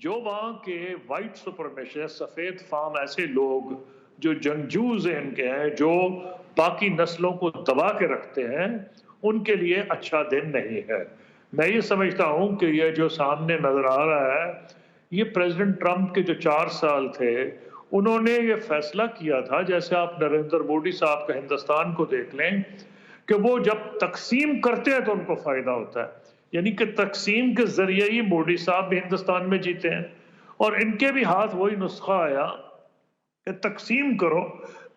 جو وہاں کے وائٹ سپرمیشسٹ سفید فام ایسے لوگ جو جنگجوز ہیں ان کے ہیں جو باقی نسلوں کو دبا کے رکھتے ہیں ان کے لیے اچھا دن نہیں ہے. میں یہ سمجھتا ہوں کہ یہ جو سامنے نظر آ رہا ہے یہ پریزیڈنٹ ٹرمپ کے جو 4 سال تھے انہوں نے یہ فیصلہ کیا تھا, جیسے آپ نریندر مودی صاحب کا ہندوستان کو دیکھ لیں کہ وہ جب تقسیم کرتے ہیں تو ان کو فائدہ ہوتا ہے, یعنی کہ تقسیم کے ذریعے ہی مودی صاحب بھی ہندوستان میں جیتے ہیں, اور ان کے بھی ہاتھ وہی نسخہ آیا کہ تقسیم کرو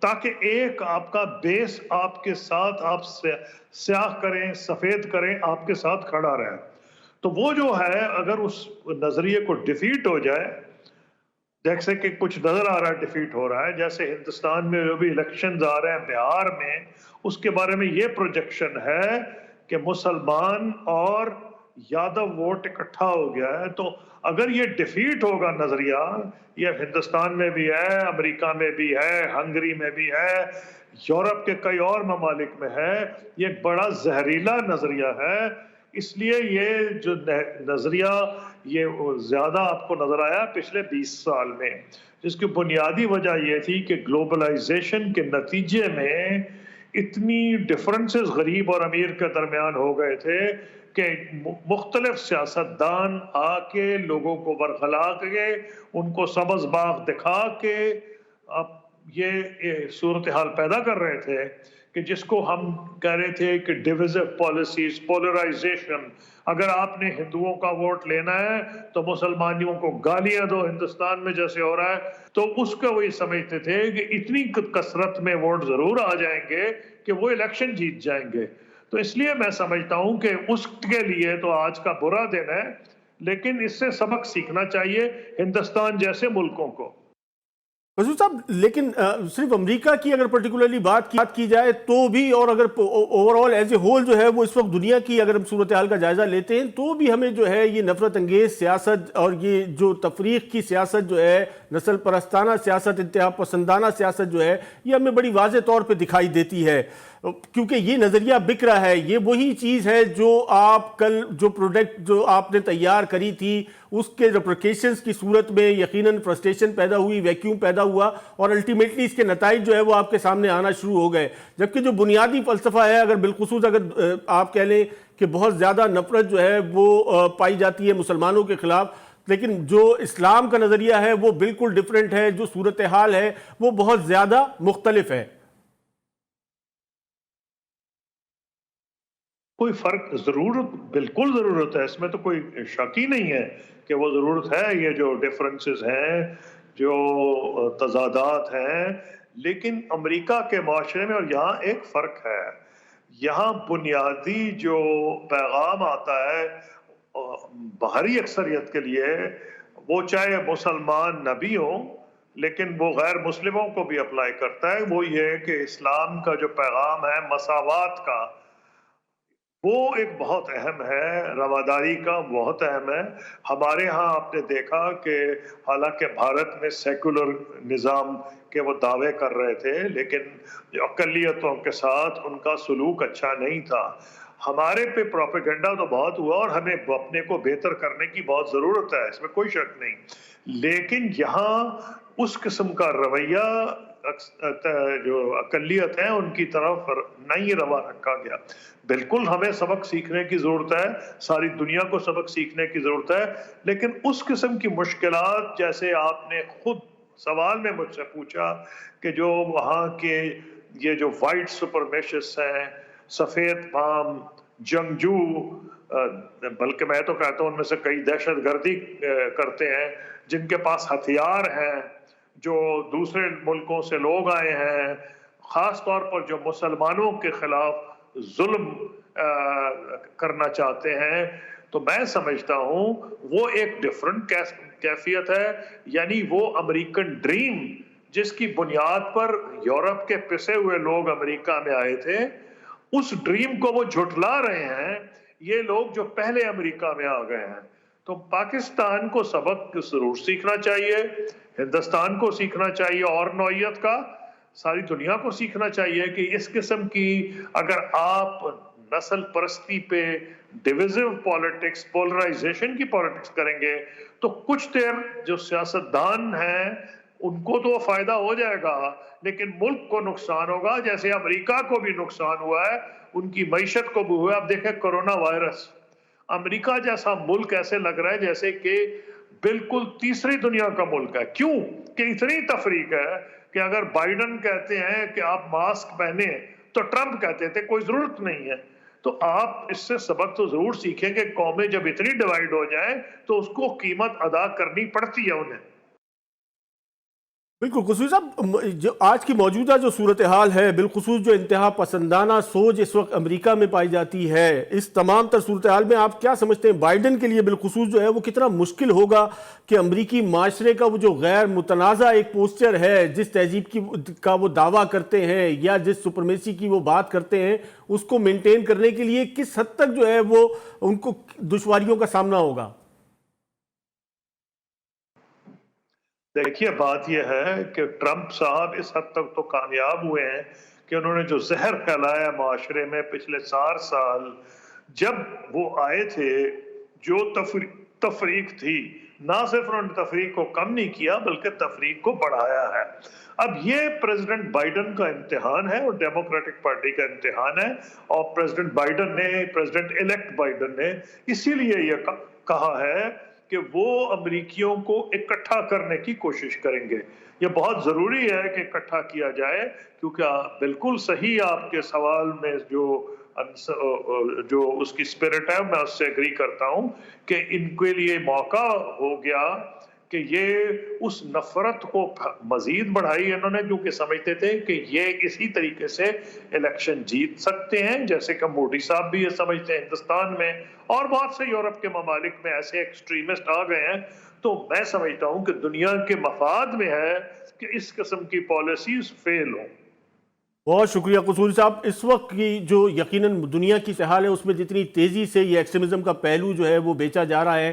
تاکہ ایک آپ کا بیس آپ کے ساتھ آپ سیاہ کریں سفید کریں آپ کے ساتھ کھڑا رہے. تو وہ جو ہے اگر اس نظریے کو ڈیفیٹ ہو جائے, جیسے کہ کچھ نظر آ رہا ہے ڈیفیٹ ہو رہا ہے, جیسے ہندوستان میں جو بھی الیکشنز آ رہے ہیں بہار میں, اس کے بارے میں یہ پروجیکشن ہے کہ مسلمان اور یادو ووٹ اکٹھا ہو گیا ہے. تو اگر یہ ڈیفیٹ ہوگا نظریہ, یہ ہندوستان میں بھی ہے, امریکہ میں بھی ہے, ہنگری میں بھی ہے, یورپ کے کئی اور ممالک میں ہے, یہ ایک بڑا زہریلا نظریہ ہے. اس لیے یہ جو نظریہ یہ زیادہ آپ کو نظر آیا پچھلے 20 سال میں, جس کی بنیادی وجہ یہ تھی کہ گلوبلائزیشن کے نتیجے میں اتنی ڈفرنسز غریب اور امیر کے درمیان ہو گئے تھے کہ مختلف سیاستدان آ کے لوگوں کو برخلا کے ان کو سبز باغ دکھا کے اب یہ صورتحال پیدا کر رہے تھے کہ جس کو ہم کہہ رہے تھے کہ ڈیویزو پالیسیز, پولرائزیشن. اگر آپ نے ہندوؤں کا ووٹ لینا ہے تو مسلمانیوں کو گالیاں دو, ہندوستان میں جیسے ہو رہا ہے. تو اس کا وہی سمجھتے تھے کہ اتنی کثرت میں ووٹ ضرور آ جائیں گے کہ وہ الیکشن جیت جائیں گے. تو اس لیے میں سمجھتا ہوں کہ اس کے لیے تو آج کا برا دن ہے, لیکن اس سے سبق سیکھنا چاہیے ہندوستان جیسے ملکوں کو. وزیر صاحب, لیکن صرف امریکہ کی اگر پرٹیکولرلی بات کی جائے تو بھی, اور اگر over all as a whole جو ہے وہ اس وقت دنیا کی اگر ہم صورتحال کا جائزہ لیتے ہیں تو بھی ہمیں جو ہے یہ نفرت انگیز سیاست اور یہ جو تفریق کی سیاست جو ہے, نسل پرستانہ سیاست, انتہا پسندانہ سیاست جو ہے, یہ ہمیں بڑی واضح طور پہ دکھائی دیتی ہے, کیونکہ یہ نظریہ بک رہا ہے. یہ وہی چیز ہے جو آپ کل جو پروڈکٹ جو آپ نے تیار کری تھی اس کے ریپلیکیشنز کی صورت میں یقیناً فرسٹریشن پیدا ہوئی, ویکیوم پیدا ہوا, اور الٹیمیٹلی اس کے نتائج جو ہے وہ آپ کے سامنے آنا شروع ہو گئے. جبکہ جو بنیادی فلسفہ ہے, اگر بالخصوص اگر آپ کہہ لیں کہ بہت زیادہ نفرت جو ہے وہ پائی جاتی ہے مسلمانوں کے خلاف, لیکن جو اسلام کا نظریہ ہے وہ بالکل ڈیفرنٹ ہے, جو صورتحال ہے وہ بہت زیادہ مختلف ہے. کوئی فرق ضرورت بالکل ضرورت ہے, اس میں تو کوئی شک ہی نہیں ہے کہ وہ ضرورت ہے. یہ جو ڈفرنسز ہیں, جو تضادات ہیں, لیکن امریکہ کے معاشرے میں اور یہاں ایک فرق ہے. یہاں بنیادی جو پیغام آتا ہے باہری اکثریت کے لیے, وہ چاہے مسلمان نہ بھی ہوں لیکن وہ غیر مسلموں کو بھی اپلائی کرتا ہے, وہ یہ کہ اسلام کا جو پیغام ہے مساوات کا, وہ ایک بہت اہم ہے, رواداری کا بہت اہم ہے. ہمارے ہاں آپ نے دیکھا کہ حالانکہ بھارت میں سیکولر نظام کے وہ دعوے کر رہے تھے, لیکن جو اقلیتوں کے ساتھ ان کا سلوک اچھا نہیں تھا. ہمارے پہ پروپیگنڈا تو بہت ہوا اور ہمیں اپنے کو بہتر کرنے کی بہت ضرورت ہے, اس میں کوئی شک نہیں. لیکن یہاں اس قسم کا رویہ جو اقلیت ہیں ان کی طرف نہیں روا رکھا گیا. بالکل ہمیں سبق سیکھنے کی ضرورت ہے, ساری دنیا کو سبق سیکھنے کی ضرورت ہے, لیکن اس قسم کی مشکلات جیسے آپ نے خود سوال میں مجھ سے پوچھا کہ جو وہاں کے یہ جو وائٹ سپرمیشسٹ ہیں, سفید فام, جنگجو, بلکہ میں تو کہتا ہوں ان میں سے کئی دہشت گردی کرتے ہیں جن کے پاس ہتھیار ہیں, جو دوسرے ملکوں سے لوگ آئے ہیں, خاص طور پر جو مسلمانوں کے خلاف ظلم کرنا چاہتے ہیں. تو میں سمجھتا ہوں وہ ایک ڈیفرنٹ کیفیت ہے. یعنی وہ امریکن ڈریم جس کی بنیاد پر یورپ کے پسے ہوئے لوگ امریکہ میں آئے تھے, اس ڈریم کو وہ جھٹلا رہے ہیں یہ لوگ جو پہلے امریکہ میں آ گئے ہیں. تو پاکستان کو سبق ضرور سیکھنا چاہیے, ہندوستان کو سیکھنا چاہیے, اور نوعیت کا ساری دنیا کو سیکھنا چاہیے کہ اس قسم کی اگر آپ نسل پرستی پہ، ڈویزو پالیٹکس، پولرائزیشن کی پالیٹکس کریں گے تو کچھ دیر جو سیاستدان ہیں ان کو تو فائدہ ہو جائے گا، لیکن ملک کو نقصان ہوگا، جیسے امریکہ کو بھی نقصان ہوا ہے، ان کی معیشت کو بھی ہوا ہے۔ اب دیکھیں کرونا وائرس، امریکہ جیسا ملک ایسے لگ رہا ہے جیسے کہ بالکل تیسری دنیا کا ملک ہے۔ کیوں کہ اتنی تفریق ہے کہ اگر بائیڈن کہتے ہیں کہ آپ ماسک پہنے تو ٹرمپ کہتے تھے کوئی ضرورت نہیں ہے۔ تو آپ اس سے سبق تو ضرور سیکھیں کہ قومیں جب اتنی ڈیوائیڈ ہو جائیں تو اس کو قیمت ادا کرنی پڑتی ہے انہیں۔ بالکل قصوری صاحب، جو آج کی موجودہ جو صورتحال ہے، بالخصوص جو انتہا پسندانہ سوچ اس وقت امریکہ میں پائی جاتی ہے، اس تمام تر صورتحال میں آپ کیا سمجھتے ہیں بائیڈن کے لیے بالخصوص جو ہے وہ کتنا مشکل ہوگا کہ امریکی معاشرے کا وہ جو غیر متنازع ایک پوسچر ہے، جس تہذیب کا وہ دعویٰ کرتے ہیں یا جس سپرمیسی کی وہ بات کرتے ہیں، اس کو مینٹین کرنے کے لیے کس حد تک جو ہے وہ ان کو دشواریوں کا سامنا ہوگا؟ دیکھیے بات یہ ہے کہ ٹرمپ صاحب اس حد تک تو کامیاب ہوئے ہیں کہ انہوں نے جو زہر پھیلایا معاشرے میں پچھلے 4 سال، جب وہ آئے تھے جو تفریق تھی، نہ صرف انہوں نے تفریق کو کم نہیں کیا بلکہ تفریق کو بڑھایا ہے۔ اب یہ پریزیڈنٹ بائیڈن کا امتحان ہے اور ڈیموکریٹک پارٹی کا امتحان ہے، اور پریزیڈنٹ الیکٹ بائیڈن نے اسی لیے یہ کہا ہے کہ وہ امریکیوں کو اکٹھا کرنے کی کوشش کریں گے۔ یہ بہت ضروری ہے کہ اکٹھا کیا جائے، کیونکہ بالکل صحیح آپ کے سوال میں جو اس کی اسپرٹ ہے میں اس سے ایگری کرتا ہوں کہ ان کے لیے موقع ہو گیا کہ یہ اس نفرت کو مزید بڑھائی انہوں نے، کیونکہ سمجھتے تھے کہ یہ اسی طریقے سے الیکشن جیت سکتے ہیں، جیسے کہ مودی صاحب بھی یہ سمجھتے ہیں ہندوستان میں، اور بہت سے یورپ کے ممالک میں ایسے ایکسٹریمسٹ آ گئے ہیں۔ تو میں سمجھتا ہوں کہ دنیا کے مفاد میں ہے کہ اس قسم کی پالیسیز فیل ہوں۔ بہت شکریہ قصوری صاحب۔ اس وقت کی جو یقیناً دنیا کی حال ہے اس میں جتنی تیزی سے یہ ایکسٹریمزم کا پہلو جو ہے وہ بیچا جا رہا ہے،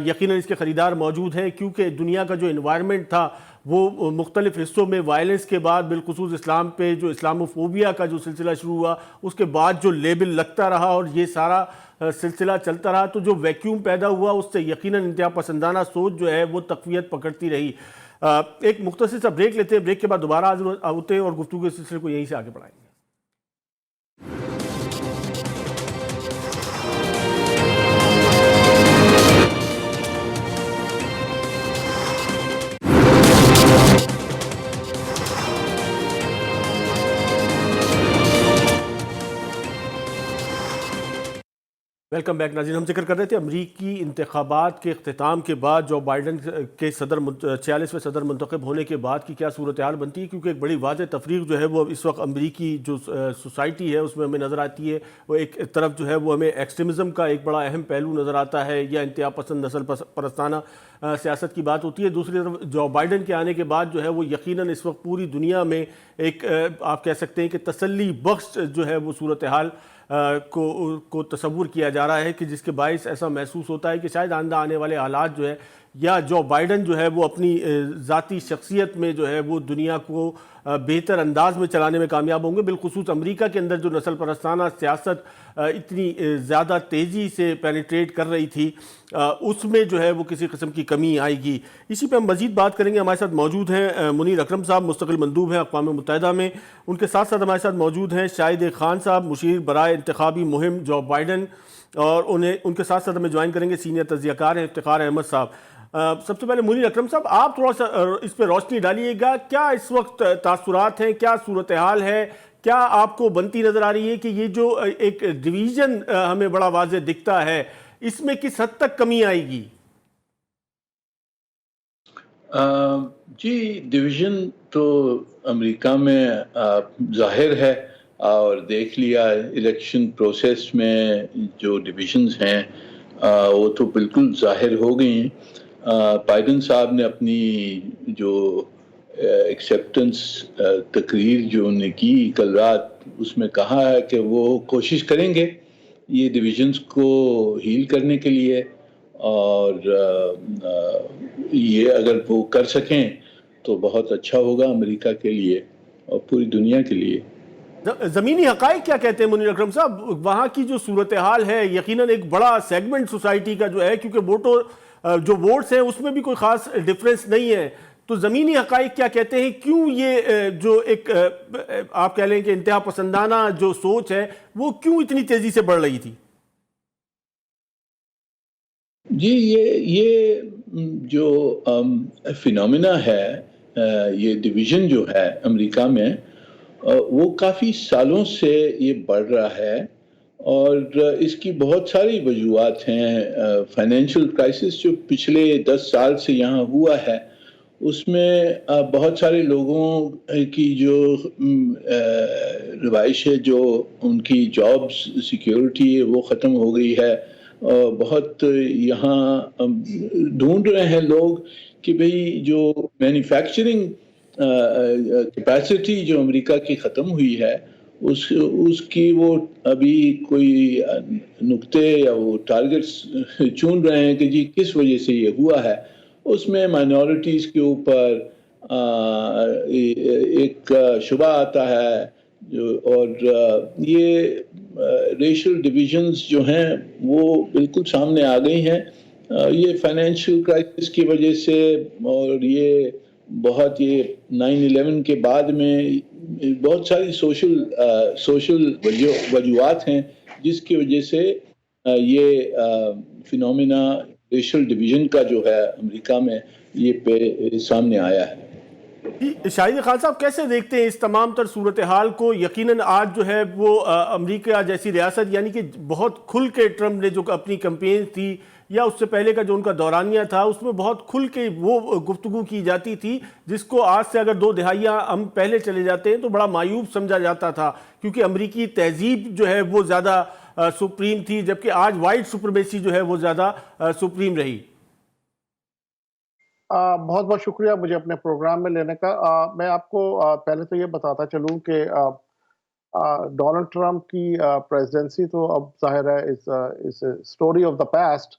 یقیناً اس کے خریدار موجود ہیں، کیونکہ دنیا کا جو انوائرمنٹ تھا وہ مختلف حصوں میں وائلنس کے بعد، بالخصوص اسلام پہ جو اسلاموفوبیا کا جو سلسلہ شروع ہوا، اس کے بعد جو لیبل لگتا رہا اور یہ سارا سلسلہ چلتا رہا، تو جو ویکیوم پیدا ہوا اس سے یقیناً انتہا پسندانہ سوچ جو ہے وہ تقویت پکڑتی رہی۔ ایک مختصر سا بریک لیتے ہیں، بریک کے بعد دوبارہ حاضر ہوتے ہیں اور گفتگو کے سلسلے کو یہیں سے آگے بڑھائیں گے۔ ویلکم بیک ناظرین، ہم ذکر کر رہے تھے امریکی انتخابات کے اختتام کے بعد جو بائیڈن کے 46ویں صدر منتخب ہونے کے بعد کی کیا صورتحال بنتی ہے، کیونکہ ایک بڑی واضح تفریق جو ہے وہ اس وقت امریکی جو سوسائٹی ہے اس میں ہمیں نظر آتی ہے۔ وہ ایک طرف جو ہے وہ ہمیں ایکسٹریمزم کا ایک بڑا اہم پہلو نظر آتا ہے یا انتہا پسند نسل پرستانہ سیاست کی بات ہوتی ہے، دوسری طرف جو بائیڈن کے آنے کے بعد جو ہے وہ یقیناً اس وقت پوری دنیا میں ایک آپ کہہ سکتے ہیں کہ تسلی بخش جو ہے وہ صورتحال کو تصور کیا جا رہا ہے، کہ جس کے باعث ایسا محسوس ہوتا ہے کہ شاید آنے والے حالات جو ہے یا جو بائیڈن جو ہے وہ اپنی ذاتی شخصیت میں جو ہے وہ دنیا کو بہتر انداز میں چلانے میں کامیاب ہوں گے، بالخصوص امریکہ کے اندر جو نسل پرستانہ سیاست اتنی زیادہ تیزی سے پینیٹریٹ کر رہی تھی، اس میں جو ہے وہ کسی قسم کی کمی آئے گی۔ اسی پہ ہم مزید بات کریں گے۔ ہمارے ساتھ موجود ہیں منیر اکرم صاحب، مستقل مندوب ہیں اقوام متحدہ میں، ان کے ساتھ ساتھ ہمارے ساتھ موجود ہیں شاہد خان صاحب، مشیر برائے انتخابی مہم جو بائیڈن، اور ان کے ساتھ ساتھ ہمیں جوائن کریں گے سینئر تجزیہ کار ہیں افتخار احمد صاحب۔ سب سے پہلے منیر اکرم صاحب، آپ تھوڑا سا اس پہ روشنی ڈالیے گا، کیا اس وقت تاثرات ہیں، کیا صورتحال ہے، کیا آپ کو بنتی نظر آ رہی ہے کہ یہ جو ایک ڈویژن ہمیں بڑا واضح دکھتا ہے، اس میں کس حد تک کمی آئے گی؟ جی، ڈویژن تو امریکہ میں ظاہر ہے، اور دیکھ لیا الیکشن پروسیس میں جو ڈویژنز ہیں وہ تو بالکل ظاہر ہو گئی ہیں۔ بائیڈن صاحب نے اپنی جو ایکسیپٹنس تقریر جو انہوں نے کی کل رات، اس میں کہا ہے کہ وہ کوشش کریں گے یہ ڈویژنز کو ہیل کرنے کے لیے، اور یہ اگر وہ کر سکیں تو بہت اچھا ہوگا امریکہ کے لیے اور پوری دنیا کے لیے۔ زمینی حقائق کیا کہتے ہیں منیر اکرم صاحب؟ وہاں کی جو صورتحال ہے یقیناً ایک بڑا سیگمنٹ سوسائٹی کا جو ہے، کیونکہ جو ووٹس ہیں اس میں بھی کوئی خاص ڈیفرنس نہیں ہے، تو زمینی حقائق کیا کہتے ہیں؟ کیوں یہ جو ایک آپ کہہ لیں کہ انتہا پسندانہ جو سوچ ہے وہ کیوں اتنی تیزی سے بڑھ رہی تھی؟ جی یہ جو فینومینا ہے، یہ ڈویژن جو ہے امریکہ میں، وہ کافی سالوں سے یہ بڑھ رہا ہے، اور اس کی بہت ساری وجوہات ہیں۔ فائنینشیل کرائسس جو پچھلے 10 سال سے یہاں ہوا ہے، اس میں بہت سارے لوگوں کی جو روایش ہے، جو ان کی جاب سیکیورٹی ہے وہ ختم ہو گئی ہے۔ بہت یہاں ڈھونڈ رہے ہیں لوگ کہ بھئی جو مینوفیکچرنگ کیپیسٹی جو امریکہ کی ختم ہوئی ہے، اس کی وہ ابھی کوئی نقطے یا وہ ٹارگٹس چن رہے ہیں کہ جی کس وجہ سے یہ ہوا ہے۔ اس میں مائنورٹیز کے اوپر ایک شبہ آتا ہے، اور یہ ریشل ڈویژنز جو ہیں وہ بالکل سامنے آ گئی ہیں۔ یہ فائنینشیل کرائسس کی وجہ سے، اور یہ 9/11 کے بعد میں بہت ساری سوشل وجوہات ہیں جس کی وجہ سے یہ فینومینا ریشل ڈویژن کا جو ہے امریکہ میں یہ سامنے آیا ہے۔ شاہد خان صاحب کیسے دیکھتے ہیں اس تمام تر صورتحال کو؟ یقیناً آج جو ہے وہ امریکہ جیسی ریاست، یعنی کہ بہت کھل کے ٹرمپ نے جو اپنی کمپین تھی یا اس سے پہلے کا جو ان کا دورانیہ تھا، اس میں بہت کھل کے وہ گفتگو کی جاتی تھی جس کو آج سے اگر 2 دہائیاں ہم پہلے چلے جاتے ہیں تو بڑا مایوب سمجھا جاتا تھا، کیونکہ امریکی تہذیب جو ہے وہ زیادہ سپریم تھی، جبکہ آج وائٹ سپریمیسی جو ہے وہ زیادہ سپریم رہی۔ بہت بہت شکریہ مجھے اپنے پروگرام میں لینے کا۔ میں آپ کو پہلے تو یہ بتاتا چلوں کہ ڈونلڈ ٹرمپ کی پریزیڈنسی تو اب ظاہر ہے اس اسٹوری آف دا پاسٹ،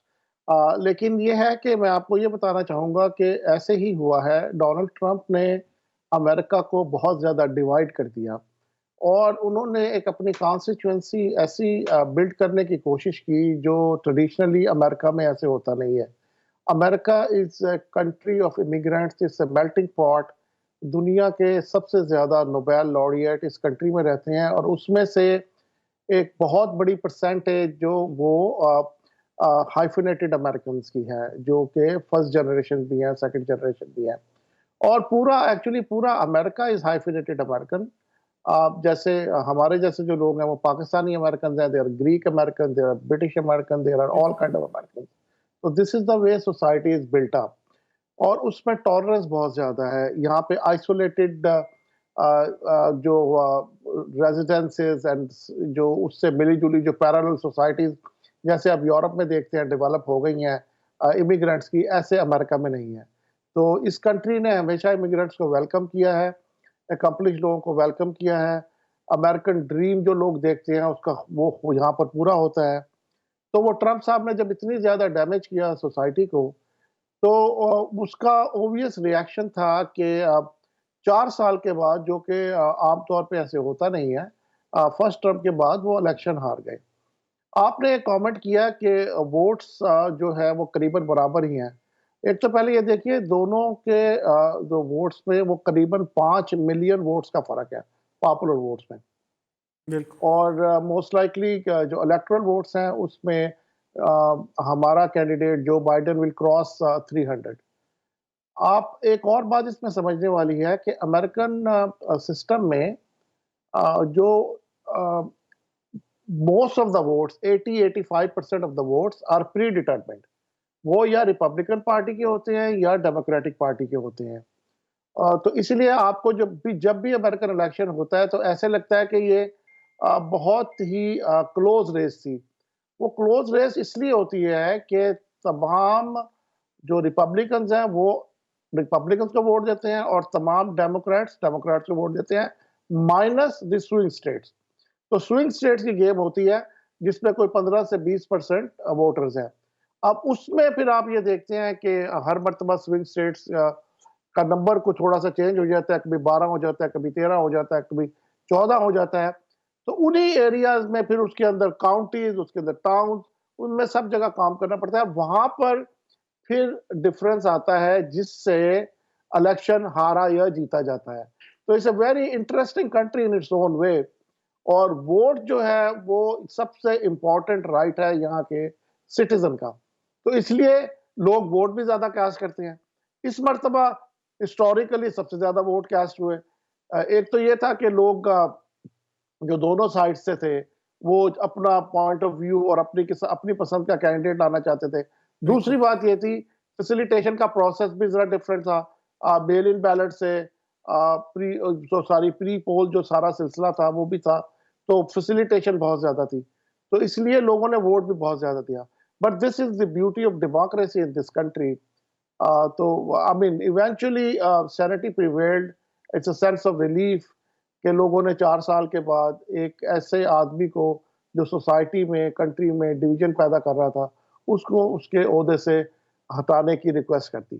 لیکن یہ ہے کہ میں آپ کو یہ بتانا چاہوں گا کہ ایسے ہی ہوا ہے۔ ڈونلڈ ٹرمپ نے امریکہ کو بہت زیادہ ڈیوائیڈ کر دیا، اور انہوں نے ایک اپنی کانسٹیچوئنسی ایسی بلڈ کرنے کی کوشش کی جو ٹریڈیشنلی امریکہ میں ایسے ہوتا نہیں ہے۔ America is a country of immigrants, it's a melting pot. دنیا کے سب سے زیادہ نوبیل لوریٹ اس کنٹری میں رہتے ہیں، اور اس میں سے ایک بہت بڑی پرسنٹیج جو وہ ہائیفینیٹڈ امریکنز کی ہے، جو کہ فرسٹ جنریشن بھی ہیں، سیکنڈ جنریشن بھی ہیں، اور پورا امریکہ از ہائیفینیٹڈ امریکن۔ جیسے ہمارے جیسے جو لوگ ہیں وہ پاکستانی امریکنز ہیں، they are Greek American, they are British American, they are all kind of American. تو this is the way society is built up, اور اس میں ٹالرنس بہت زیادہ ہے۔ یہاں پہ آئسولیٹڈ جو ریزیڈنسز اینڈ جو اس سے ملی جلی جو پیرالل سوسائٹیز جیسے اب یورپ میں دیکھتے ہیں ڈیولپ ہو گئی ہیں امیگرینٹس کی، ایسے امریکہ میں نہیں ہے۔ تو اس کنٹری نے ہمیشہ امیگرینٹس کو ویلکم کیا ہے، اکمپلش لوگوں کو ویلکم کیا ہے۔ امریکن ڈریم جو لوگ دیکھتے ہیں اس کا وہ یہاں پر پورا ہوتا ہے۔ تو وہ ٹرمپ صاحب نے جب اتنی زیادہ ڈیمیج کیا سوسائٹی کو، تو اس کا اوبویس ریاکشن تھا کہ 4 سال کے بعد، جو کہ عام طور پہ ایسے ہوتا نہیں ہے، فرسٹ ٹرم کے بعد وہ الیکشن ہار گئے۔ آپ نے ایک کامنٹ کیا کہ ووٹس جو ہے وہ قریباً برابر ہی ہیں۔ ایک تو پہلے یہ دیکھیے دونوں کے جو ووٹس میں وہ قریباً 5 ملین ووٹس کا فرق ہے پاپولر ووٹس میں، اور موسٹ لائکلی جو الیکٹرل ووٹس ہیں اس میں ہمارا کینڈیڈیٹ جو بائیڈن ول کراس 300۔ آپ ایک اور بات اس میں سمجھنے والی ہے کہ امریکن سسٹم میں جو most of the votes 80-85% of the votes are predetermined, وہ یا ریپبلکن پارٹی کے ہوتے ہیں یا ڈیموکریٹک پارٹی کے ہوتے ہیں۔ تو اس لیے آپ کو جب بھی امریکن الیکشن ہوتا ہے تو ایسے لگتا ہے کہ یہ بہت ہی کلوز ریس تھی۔ وہ کلوز ریس اس لیے ہوتی ہے کہ تمام جو ریپبلکنز ہیں وہ ریپبلکنز کو ووٹ دیتے ہیں، اور تمام ڈیموکریٹس کو ووٹ دیتے ہیں، مائنس دی سوئنگ اسٹیٹس۔ تو سوئنگ اسٹیٹس کی گیم ہوتی ہے جس میں کوئی 15 سے 20% ووٹرز ہیں۔ اب اس میں پھر آپ یہ دیکھتے ہیں کہ ہر مرتبہ سوئنگ اسٹیٹس کا نمبر کو تھوڑا سا چینج ہو جاتا ہے، کبھی 12 ہو جاتا ہے، کبھی 13 ہو جاتا ہے، کبھی 14 ہو جاتا ہے. تو انہی ایریاز میں پھر اس کے اندر کاؤنٹیز، اس کے اندر ٹاؤنز، ان میں سب جگہ کام کرنا پڑتا ہے. وہاں پر پھر ڈفرنس آتا ہے جس سے الیکشن ہارا یا جیتا جاتا ہے. تو it's a very interesting country in its own way. اور ووٹ جو ہے وہ سب سے امپورٹنٹ رائٹ ہے یہاں کے سٹیزن کا. تو اس لیے لوگ ووٹ بھی زیادہ کاسٹ کرتے ہیں. اس مرتبہ ہسٹوریکلی سب سے زیادہ ووٹ کاسٹ ہوئے. ایک تو یہ تھا کہ لوگ جو دونوں سائڈ سے تھے وہ اپنا پوائنٹ آف ویو اور اپنی پسند کا کینڈیڈیٹ لانا چاہتے تھے. دوسری بات یہ تھی فیسیلیٹیشن کا پروسیس بھی ذرا ڈفرینٹ تھا. بیل ان بیلٹ سے پری پول جو سارا سلسلہ تھا وہ بھی تھا. تو فیسیلیٹیشن بہت زیادہ تھی. تو اس لیے لوگوں نے ووٹ بھی بہت زیادہ دیا. But this is the beauty of democracy in this country. تو I mean eventually sanity prevailed. It's a sense of relief کہ لوگوں نے 4 سال کے بعد ایک ایسے آدمی کو جو سوسائٹی میں کنٹری میں ڈویژن پیدا کر رہا تھا اس کو اس کے عہدے سے ہٹانے کی ریکویسٹ کر دی.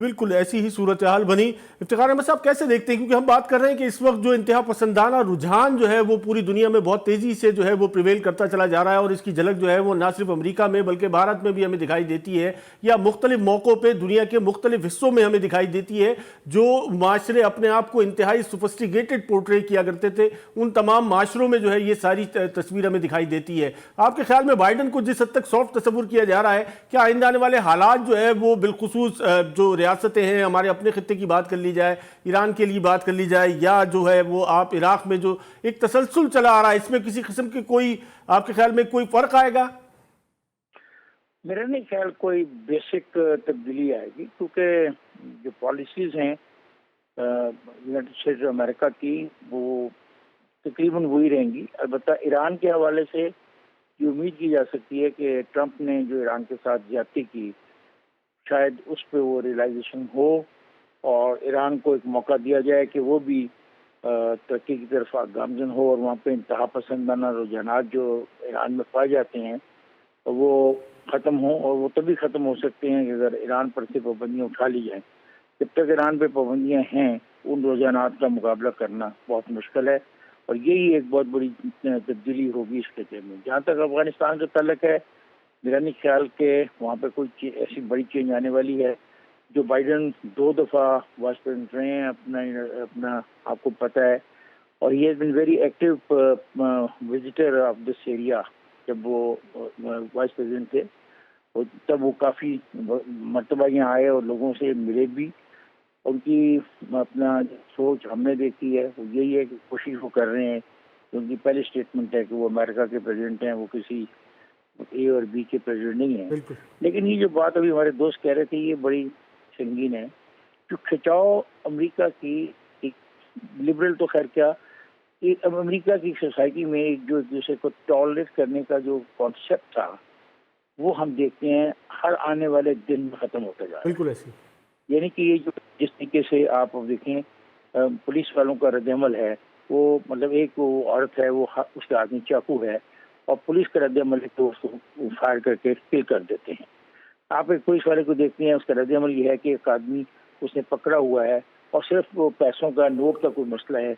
بالکل ایسی ہی صورتحال بنی. افتخار احمد صاحب کیسے دیکھتے ہیں، کیونکہ ہم بات کر رہے ہیں کہ اس وقت جو انتہا پسندانہ رجحان جو ہے وہ پوری دنیا میں بہت تیزی سے جو ہے وہ پریویل کرتا چلا جا رہا ہے، اور اس کی جھلک جو ہے وہ نہ صرف امریکہ میں بلکہ بھارت میں بھی ہمیں دکھائی دیتی ہے، یا مختلف موقعوں پہ دنیا کے مختلف حصوں میں ہمیں دکھائی دیتی ہے. جو معاشرے اپنے آپ کو انتہائی سوفسٹیکیٹڈ پورٹری کیا کرتے تھے ان تمام معاشروں میں جو ہے یہ ساری تصویر ہمیں دکھائی دیتی ہے. آپ کے خیال میں بائیڈن کو جس حد تک سافٹ تصور کیا جا رہا ہے، کیا آئندہ آنے والے حالات جو ہے وہ بالخصوص جو ریاستیں ہیں ہمارے اپنے خطے کی بات کر لی جائے، ایران کے لیے بات کر لی جائے، یا جو ہے وہ آپ عراق میں جو ایک تسلسل چلا آ رہا ہے، اس میں کسی قسم کی کوئی آپ کے خیال میں کوئی فرق آئے گا؟ میرا نہیں خیال کوئی بیسک تبدیلی آئے گی، کیونکہ جو پالیسیز ہیں یونائٹڈ اسٹیٹس امریکہ کی وہ تقریباً وہی رہیں گی. البتہ ایران کے حوالے سے یہ امید کی جا سکتی ہے کہ ٹرمپ نے جو ایران کے ساتھ زیادتی کی شاید اس پہ وہ ریئلائزیشن ہو اور ایران کو ایک موقع دیا جائے کہ وہ بھی ترقی کی طرف گامزن ہو، اور وہاں پہ انتہا پسندانہ رجحانات جو ایران میں پائے جاتے ہیں وہ ختم ہوں. اور وہ تبھی ختم ہو سکتے ہیں کہ اگر ایران پر سے پابندیاں اٹھا لی جائیں. جب تک ایران پہ پابندیاں ہیں ان رجحانات کا مقابلہ کرنا بہت مشکل ہے، اور یہی ایک بہت بڑی تبدیلی ہوگی اس خطے میں. جہاں تک افغانستان کا تعلق ہے، میرا نہیں خیال کہ وہاں پہ کوئی ایسی بڑی چینج آنے والی ہے. جو بائیڈن 2 دفعہ وائس پریزیڈنٹ رہے ہیں اپنا آپ کو پتہ ہے، اور he has been very active visitor of this area. جب وہ وائس پریزیڈنٹ تھے تب وہ کافی مرتبہ یہاں آئے اور لوگوں سے ملے بھی. ان کی اپنا سوچ ہم نے دیکھی ہے، وہ یہی ہے کہ کوشش وہ کر رہے ہیں. ان کی پہلی اسٹیٹمنٹ ہے کہ وہ امریکہ کے پریزیڈنٹ ہیں، وہ کسی اے اور بی کے پریزیڈنٹ نہیں ہیں. لیکن یہ جو بات ابھی ہمارے دوست کہہ رہے تھے یہ بڑی سنگین ہے. جو کھچاؤ امریکہ کی ایک لبرل تو خیر کیا، ایک امریکہ کی سوسائٹی میں جو ایک دوسرے کو ٹالریٹ کرنے کا جو کانسیپٹ تھا وہ ہم دیکھتے ہیں ہر آنے والے دن میں ختم ہوتا جا رہا ہے. بالکل ایسی یعنی کہ یہ جو جس طریقے سے آپ دیکھیں پولیس والوں کا رد عمل ہے، وہ مطلب ایک وہ عورت ہے، وہ اس کے ہاتھ میں چاقو ہے اور پولیس کا رد عمل ہے تو اس کو فائر کر کے کل کر دیتے ہیں. آپ ایک پولیس والے کو دیکھتے ہیں، اس کا رد عمل یہ ہے کہ ایک آدمی اس نے پکڑا ہوا ہے اور صرف وہ پیسوں کا نوٹ کا کوئی مسئلہ ہے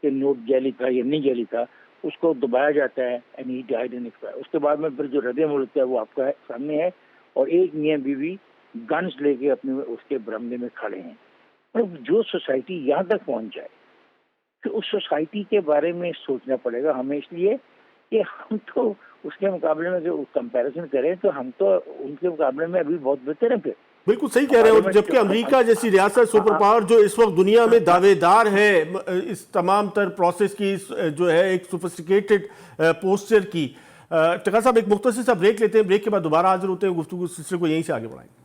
کہ نوٹ جعلی تھا یا نہیں جعلی تھا، اس کو دبایا جاتا ہے and he died in expire. اس کے بعد میں پھر جو رد عمل ہوتا ہے وہ آپ کا سامنے ہے، اور ایک میاں بیوی گنز لے کے اپنے اس کے برمدے میں کھڑے ہیں. جو سوسائٹی یہاں تک پہنچ جائے کہ اس سوسائٹی کے بارے میں سوچنا پڑے گا ہمیں، اس لیے کہ ہم تو اس کے مقابلے میں جو کمپیریزن کریں تو ہم تو ان کے مقابلے میں ابھی بہت بہتر ہیں. پھر بالکل صحیح کہہ رہے ہو. جبکہ امریکہ جیسی ریاست سپر پاور جو اس وقت دنیا میں دعوے دار ہے اس تمام تر پروسیس کی، جو ہے ایک سوفسٹیکیٹڈ پوسچر کی. ٹکا صاحب ایک مختصر سا بریک لیتے ہیں، بریک کے بعد دوبارہ حاضر ہوتے ہیں، گفتگو سلسلے کو یہیں سے آگے بڑھائیں گے.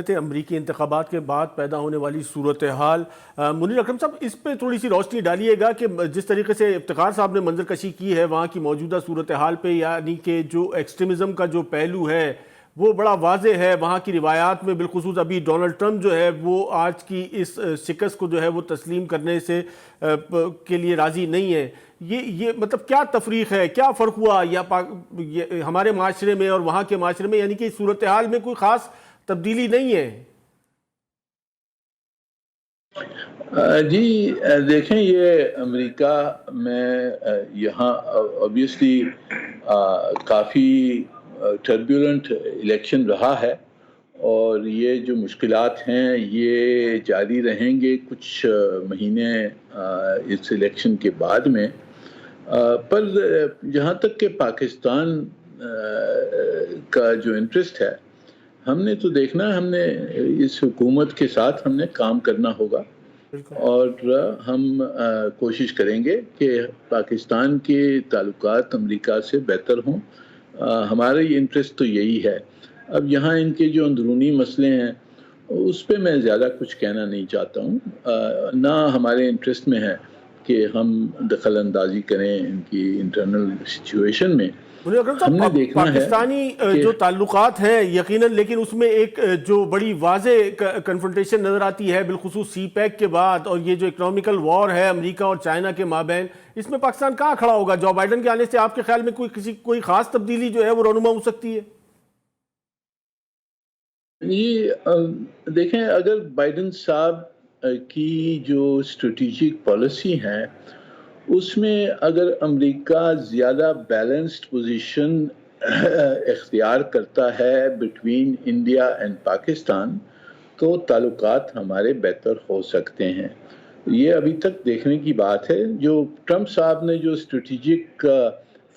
تھے امریکی انتخابات کے بعد پیدا ہونے والی صورتحال. منیر اکرم صاحب اس پہ تھوڑی سی روشنی ڈالیے گا کہ جس طریقے سے افتخار صاحب نے منظر کشی کی ہے وہاں کی موجودہ صورتحال پہ، یعنی کہ جو ایکسٹریمزم کا جو پہلو ہے وہ بڑا واضح ہے وہاں کی روایات میں، بالخصوص ابھی ڈونلڈ ٹرمپ جو ہے وہ آج کی اس شکست کو جو ہے وہ تسلیم کرنے سے کے لیے راضی نہیں ہے. یہ مطلب کیا تفریق ہے، کیا فرق ہوا ہمارے معاشرے میں اور وہاں کے معاشرے میں؟ یعنی کہ صورتحال میں کوئی خاص تبدیلی نہیں ہے. جی دیکھیں، یہ امریکہ میں یہاں obviously کافی ٹربیولنٹ الیکشن رہا ہے، اور یہ جو مشکلات ہیں یہ جاری رہیں گے کچھ مہینے اس الیکشن کے بعد میں. پر جہاں تک کہ پاکستان کا جو انٹرسٹ ہے، ہم نے تو دیکھنا، ہم نے اس حکومت کے ساتھ ہم نے کام کرنا ہوگا، اور ہم کوشش کریں گے کہ پاکستان کے تعلقات امریکہ سے بہتر ہوں. ہمارا انٹرسٹ تو یہی ہے. اب یہاں ان کے جو اندرونی مسئلے ہیں اس پہ میں زیادہ کچھ کہنا نہیں چاہتا ہوں. نہ ہمارے انٹرسٹ میں ہے کہ ہم دخل اندازی کریں ان کی انٹرنل سچویشن میں. اکرم ہم نے صاحب، دیکھنا ہے پاکستانی جو تعلقات ہیں یقیناً، لیکن اس میں ایک جو بڑی واضح کنفرنٹیشن نظر آتی ہے بالخصوص سی پیک کے بعد، اور یہ جو اکنامیکل وار ہے امریکہ اور چائنا کے مابین، اس میں پاکستان کہاں کھڑا ہوگا؟ جو بائیڈن کے آنے سے آپ کے خیال میں کوئی خاص تبدیلی جو ہے وہ رونما ہو سکتی ہے؟ یہ دیکھیں، اگر بائیڈن صاحب کی جو اسٹریٹجک پالیسی ہے اس میں اگر امریکہ زیادہ بیلنسڈ پوزیشن اختیار کرتا ہے بٹوین انڈیا اینڈ پاکستان، تو تعلقات ہمارے بہتر ہو سکتے ہیں. یہ ابھی تک دیکھنے کی بات ہے. جو ٹرمپ صاحب نے جو strategic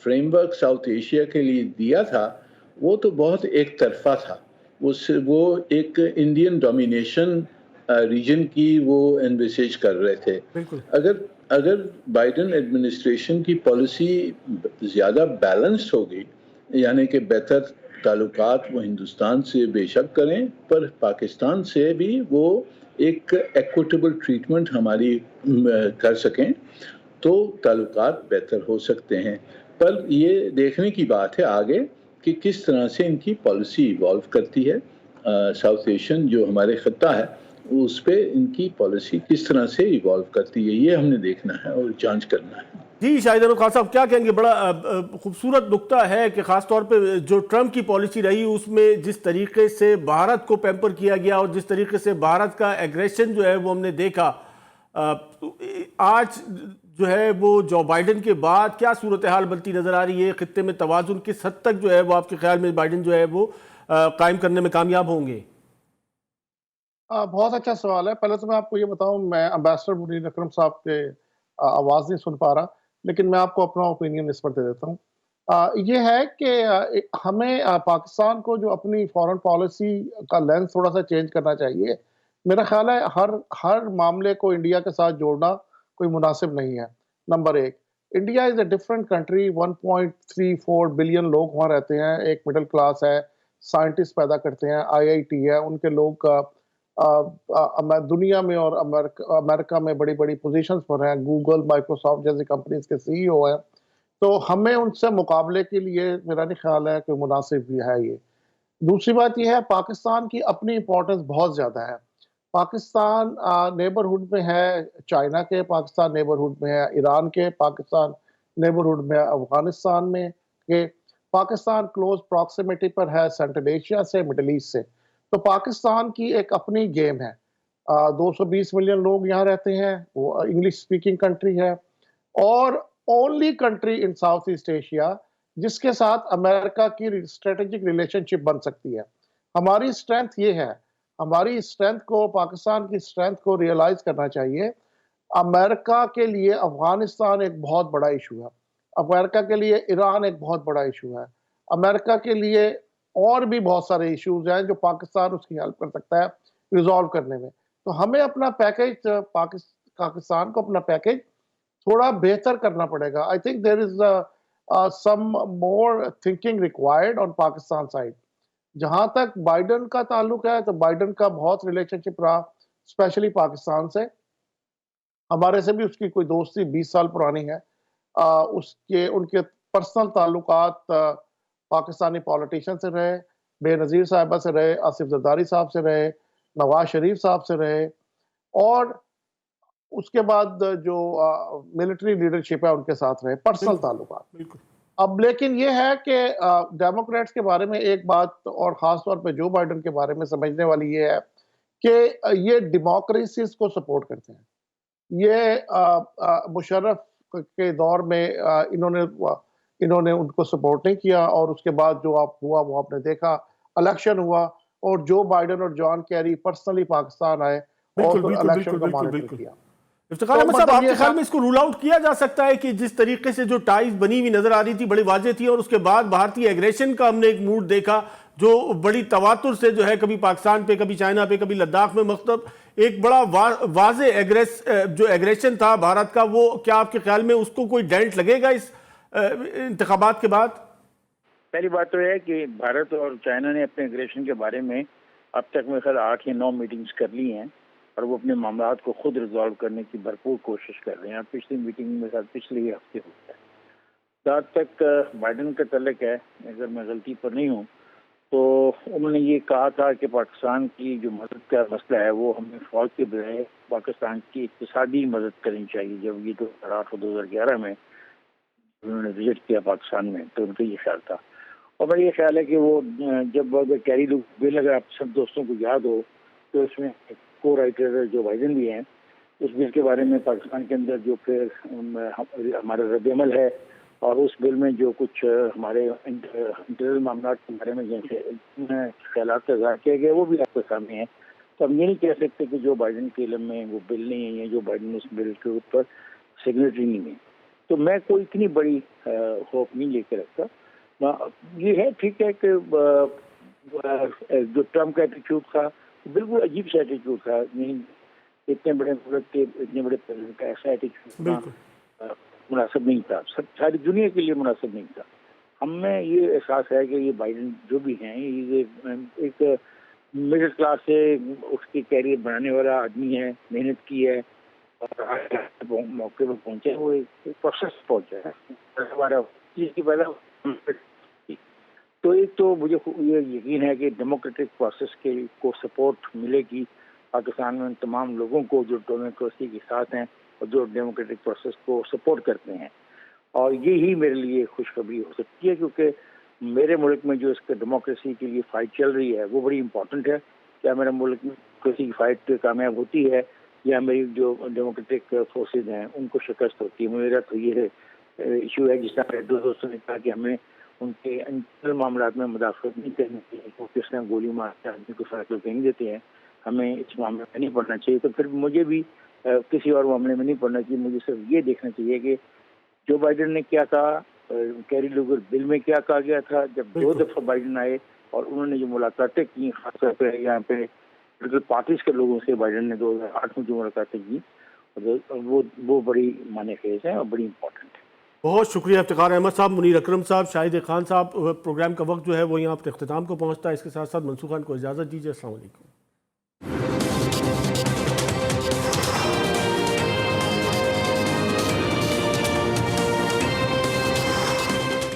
frame work south Asia کے لیے دیا تھا وہ تو بہت ایک طرفہ تھا. وہ ایک انڈین ڈومینیشن ریجن کی وہ انویسیج کر رہے تھے. اگر بائیڈن ایڈمنسٹریشن کی پالیسی زیادہ بیلنس ہوگی، یعنی کہ بہتر تعلقات وہ ہندوستان سے بے شک کریں، پر پاکستان سے بھی وہ ایک ایکوٹیبل ٹریٹمنٹ ہماری کر سکیں، تو تعلقات بہتر ہو سکتے ہیں. پر یہ دیکھنے کی بات ہے آگے کہ کس طرح سے ان کی پالیسی ایوالو کرتی ہے. ساؤتھ ایشین جو ہمارے خطہ ہے اس پہ ان کی پالیسی کس طرح سے ایوالو کرتی ہے، یہ ہم نے دیکھنا ہے اور جانچ کرنا ہے. جی شاہد احمد خان صاحب، کیا کہیں گے؟ بڑا خوبصورت نقطہ ہے کہ خاص طور پہ جو ٹرمپ کی پالیسی رہی اس میں جس طریقے سے بھارت کو پیمپر کیا گیا اور جس طریقے سے بھارت کا ایگریشن جو ہے وہ ہم نے دیکھا. آج جو ہے وہ جو بائیڈن کے بعد کیا صورتحال بنتی نظر آ رہی ہے؟ خطے میں توازن کس حد تک جو ہے وہ آپ کے خیال میں بائیڈن جو ہے وہ قائم کرنے میں کامیاب ہوں گے؟ بہت اچھا سوال ہے. پہلے تو میں آپ کو یہ بتاؤں، میں امبیسڈر منیر اکرم صاحب کے آواز نہیں سن پا رہا، لیکن میں آپ کو اپنا اوپینین اس پر دے دیتا ہوں. یہ ہے کہ ہمیں پاکستان کو جو اپنی فورن پالیسی کا لینس تھوڑا سا چینج کرنا چاہیے. میرا خیال ہے ہر معاملے کو انڈیا کے ساتھ جوڑنا کوئی مناسب نہیں ہے. نمبر ایک، India is a different country. 1.34 billion لوگ وہاں رہتے ہیں. ایک مڈل کلاس ہے، سائنٹسٹ پیدا کرتے ہیں، IIT ہے، ان کے لوگ دنیا میں اور امریکہ میں بڑی بڑی پوزیشنز پر ہیں. گوگل، مائکروسافٹ جیسی کمپنیز کے CEO ہیں. تو ہمیں ان سے مقابلے کے لیے میرا نہیں خیال ہے کہ مناسب بھی ہے. یہ دوسری بات یہ ہے، پاکستان کی اپنی امپورٹنس بہت زیادہ ہے. پاکستان نیبرہڈ میں ہے چائنا کے، پاکستان نیبرہڈ میں ہے ایران کے، پاکستان نیبرہڈ میں ہے افغانستان میں کے، پاکستان کلوز پراکسیمیٹی پر ہے سینٹرل ایشیا سے، مڈل ایسٹ سے. تو پاکستان کی ایک اپنی گیم ہے. 220 ملین لوگ یہاں رہتے ہیں، وہ انگلش سپیکنگ کنٹری ہے، اور only country in South East Asia جس کے ساتھ امریکہ کی اسٹریٹجک ریلیشن شپ بن سکتی ہے. ہماری اسٹرینتھ یہ ہے. ہماری اسٹرینتھ کو، پاکستان کی اسٹرینتھ کو ریئلائز کرنا چاہیے. امریکہ کے لیے افغانستان ایک بہت بڑا ایشو ہے. امریکہ کے لیے ایران ایک بہت بڑا ایشو ہے. امریکہ کے لیے اور بھی بہت سارے ایشوز ہیں جو پاکستان اس کی ہیلپ کر سکتا ہے ریزالو کرنے میں. تو ہمیں اپنا پیکیج، پاکستان کو اپنا پیکیج تھوڑا بہتر کرنا پڑے گا. I think there is some more thinking required on Pakistan side. جہاں تک بائیڈن کا تعلق ہے تو بائیڈن کا بہت ریلیشن شپ رہا اسپیشلی پاکستان سے. ہمارے سے بھی اس کی کوئی دوستی 20 سال پرانی ہے. ان کے پرسنل تعلقات پاکستانی پولیٹیشین سے رہے. بے نظیر صاحبہ سے رہے، آصف زرداری صاحب سے رہے، نواز شریف صاحب سے رہے، اور اس کے بعد جو ملٹری لیڈرشپ ہے ان کے ساتھ رہے، پرسنل تعلقات. بالکل اب لیکن یہ ہے کہ ڈیموکریٹس کے بارے میں ایک بات، اور خاص طور پہ جو بائیڈن کے بارے میں سمجھنے والی یہ ہے کہ یہ ڈیموکریسیز کو سپورٹ کرتے ہیں. یہ مشرف کے دور میں انہوں نے ان کو سپورٹ نہیں کیا، اور اس کے بعد جو ہوا وہ آپ نے دیکھا، الیکشن ہوا اور جو بائیڈن اور جان کیری پرسنلی پاکستان آئے اور بالکل بالکل الیکشن بالکل کو بالکل مانیٹر بالکل کیا. افتخار احمد صاحب، آپ کے خیال میں اس کو رول آؤٹ کیا جا سکتا ہے کہ جس طریقے سے جو ٹائز بنی ہوئی نظر آ رہی تھی بڑی واضح تھی، اور اس کے بعد بھارتی ایگریشن کا ہم نے ایک موڈ دیکھا جو بڑی تواتر سے جو ہے کبھی پاکستان پہ، کبھی چائنا پہ، کبھی لداخ میں، مطلب ایک بڑا واضح جو ایگریشن تھا بھارت کا، وہ کیا آپ کے خیال میں اس کو کوئی ڈینٹ لگے گا اس انتخابات کے بعد؟ پہلی بات تو ہے کہ بھارت اور چائنا نے اپنے اگریشن کے بارے میں اب تک میرے خیال 8 یا 9 میٹنگز کر لی ہیں، اور وہ اپنے معاملات کو خود ریزالو کرنے کی بھرپور کوشش کر رہے ہیں. پچھلی میٹنگ میں پچھلے ہی ہفتے ہو گیا. جہاں تک بائیڈن کا تعلق ہے، اگر میں غلطی پر نہیں ہوں تو انہوں نے یہ کہا تھا کہ پاکستان کی جو مدد کا مسئلہ ہے وہ ہمیں فوج کے بجائے پاکستان کی اقتصادی مدد کرنی چاہیے. جب یہ 2008 اور 2011 میں انہوں نے وزٹ کیا پاکستان میں تو ان کا یہ خیال تھا. اور میرا یہ خیال ہے کہ وہ جب کیری بل، اگر آپ سب دوستوں کو یاد ہو تو اس میں کو رائٹر جو بائیڈن بھی ہیں، اس بل کے بارے میں پاکستان کے اندر جو پھر ہمارا رد عمل ہے، اور اس بل میں جو کچھ ہمارے انٹرنل معاملات کے بارے میں جیسے خیالات کا اظہار کیا گیا وہ بھی آپ کے سامنے ہیں. تو ہم یہ نہیں کہہ سکتے کہ جو بائیڈن کے علم میں وہ بل نہیں ہے یا جو بائیڈن اس بل کے اوپر سگنیٹری نہیں ہے. تو میں کوئی اتنی بڑی ہوپ نہیں لے کے رکھتا. یہ ہے ٹھیک ہے کہ جو ٹرمپ کا ایٹیٹیوڈ تھا بالکل عجیب سا ایٹیٹیوڈ تھا. اتنے بڑے ملک کے اتنے بڑے پریزیڈنٹ کا ایسا ایٹیٹیوڈ مناسب نہیں تھا، ساری دنیا کے لیے مناسب نہیں تھا. ہم میں یہ احساس ہے کہ یہ بائیڈن جو بھی ہیں یہ ایک مڈل کلاس سے اس کے کیریئر بنانے والا آدمی ہے، محنت کی ہے اور موقع پہ پہنچے. وہ ایک پروسیس پہنچا ہے ہمارا چیز کی پہلا. تو ایک تو مجھے یہ یقین ہے کہ ڈیموکریٹک پروسیس کو سپورٹ ملے گی پاکستان میں ان تمام لوگوں کو جو ڈیموکریسی کے ساتھ ہیں اور جو ڈیموکریٹک پروسیس کو سپورٹ کرتے ہیں. اور یہی میرے لیے خوشخبری ہو سکتی ہے، کیونکہ میرے ملک میں جو اس کے ڈیموکریسی کے لیے فائٹ چل رہی ہے وہ بڑی امپورٹنٹ ہے. کیا میرے ملک میں ڈیموکریسی کی فائٹ کامیاب ہوتی ہے یا میری جو ڈیموکریٹک فورسز ہیں ان کو شکست ہوتی ہے؟ میرا تو یہ ایشو ہے. جس طرح میرے دو دوستوں نے کہا کہ ہمیں ان کے انٹرنل معاملات میں مداخلت نہیں کرنی چاہیے کیونکہ اس طرح گولی مارتے آدمی کو فیصلہ نہیں دیتے ہیں، ہمیں اس معاملے میں نہیں پڑھنا چاہیے. تو پھر مجھے بھی کسی اور معاملے میں نہیں پڑھنا چاہیے. مجھے صرف یہ دیکھنا چاہیے کہ جو بائیڈن نے کیا کہا، کیری لیگر بل میں کیا کہا گیا تھا. جب 2 دفعہ بائیڈن آئے اور انہوں نے جو ملاقاتیں کی، خاص طور پہ یہاں پہ پولیٹیکل پارٹیز کے لوگوں سے بائیڈن نے 2008 میں جو ملاقاتیں کی وہ بڑی معنی خیز ہیں اور بڑی امپورٹنٹ ہے. بہت شکریہ افتخار احمد صاحب. منیر اکرم صاحب، شاہد خان صاحب، پروگرام کا وقت جو ہے وہ یہاں اپنے اختتام کو پہنچتا ہے. اس کے ساتھ ساتھ منصور خان کو اجازت دیجیے. السلام علیکم.